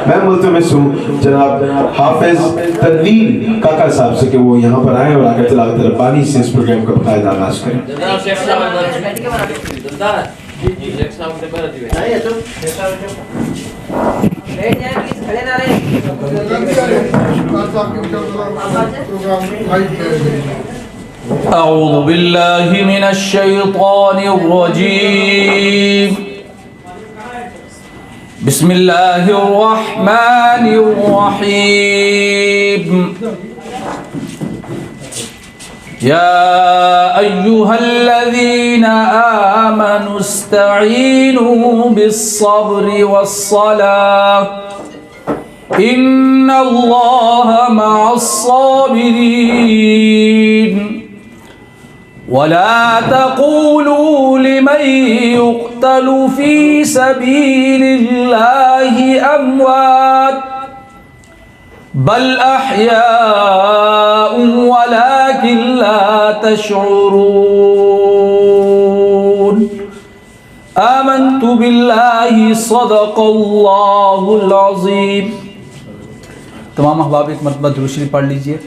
میں ملتمس ہوں جناب حافظ تنویر کاکا صاحب سے کہ وہ یہاں پر آئیں اور آگے تلاوت ربانی سے اس پروگرام کا باقاعدہ آغاز کریں. اعوذ باللہ من الشیطان الرجیم بسم اللہ الرحمن الرحیم یا ایہا الذین آمنوا استعینوا بالصبر والصلاة ان اللہ مع الصابرین ولا تقولوا لمن يقتل في سبيل الله أموات بل أحياء ولكن لا تشعرون آمنت بالله صدق الله العظيم. تمام احباب ایک مرتبہ درود شریف پڑھ لیجئے.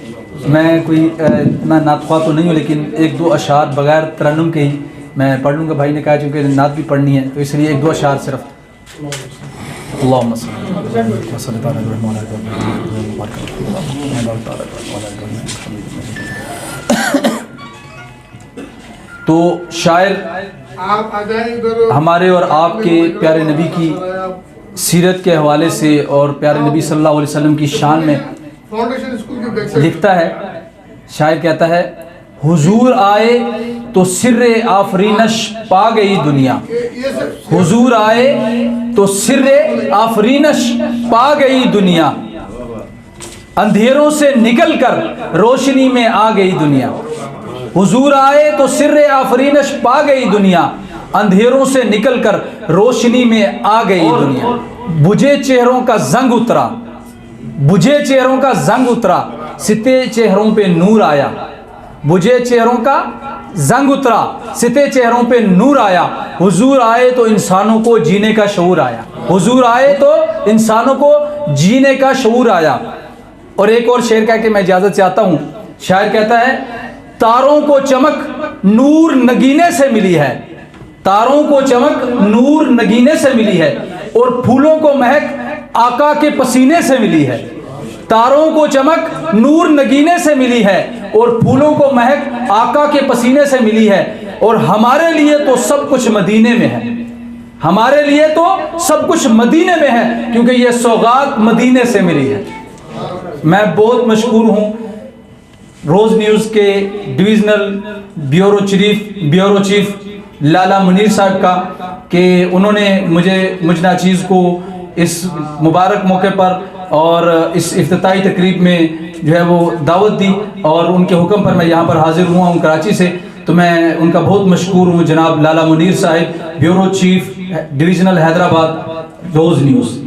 میں کوئی اتنا نعت خواہ تو نہیں ہوں لیکن ایک دو اشعار بغیر ترنم کے ہی میں پڑھ لوں گا. بھائی نے کہا چونکہ نعت بھی پڑھنی ہے تو اس لیے ایک دو اشعار صرف. اللہم صلی تو شاعر ہمارے اور آپ کے پیارے نبی کی سیرت کے حوالے سے اور پیارے نبی صلی اللہ علیہ وسلم کی شان میں لکھتا ہے. شاعر کہتا ہے حضور آئے تو سر آفرینش پا گئی دنیا. حضور آئے تو سر آفرینش پا گئی دنیا. اندھیروں سے نکل کر روشنی میں آ گئی دنیا. حضور آئے تو سر آفرینش پا گئی دنیا. اندھیروں سے نکل کر روشنی میں آ گئی دنیا. بجھے چہروں کا زنگ اترا, بجھے چہروں کا زنگ اترا, ستے چہروں پہ نور آیا. بجھے چہروں کا زنگ اترا, ستے چہروں پہ نور آیا. حضور آئے تو انسانوں کو جینے کا شعور آیا. حضور آئے تو انسانوں کو جینے کا شعور آیا. اور ایک اور شعر کہہ کے میں اجازت چاہتا ہوں. شاعر کہتا ہے تاروں کو چمک نور نگینے سے ملی ہے. تاروں کو چمک نور نگینے سے ملی ہے اور پھولوں کو مہک آقا کے پسینے سے ملی ہے. تاروں کو چمک نور نگینے سے ملی ہے اور پھولوں کو مہک آقا کے پسینے سے ملی ہے. اور ہمارے لیے تو سب کچھ مدینے میں ہے. ہمارے لیے تو سب کچھ مدینے میں ہے کیونکہ یہ سوغات مدینے سے ملی ہے. میں بہت مشکور ہوں روز نیوز کے ڈویژنل بیورو چیف لالا منیر صاحب کا کہ انہوں نے مجھ ناچیز کو اس مبارک موقع پر اور اس افتتاحی تقریب میں جو ہے وہ دعوت دی اور ان کے حکم پر میں یہاں پر حاضر ہوا ہوں کراچی سے. تو میں ان کا بہت مشکور ہوں جناب لالا منیر صاحب بیورو چیف ڈویژنل حیدرآباد روز نیوز.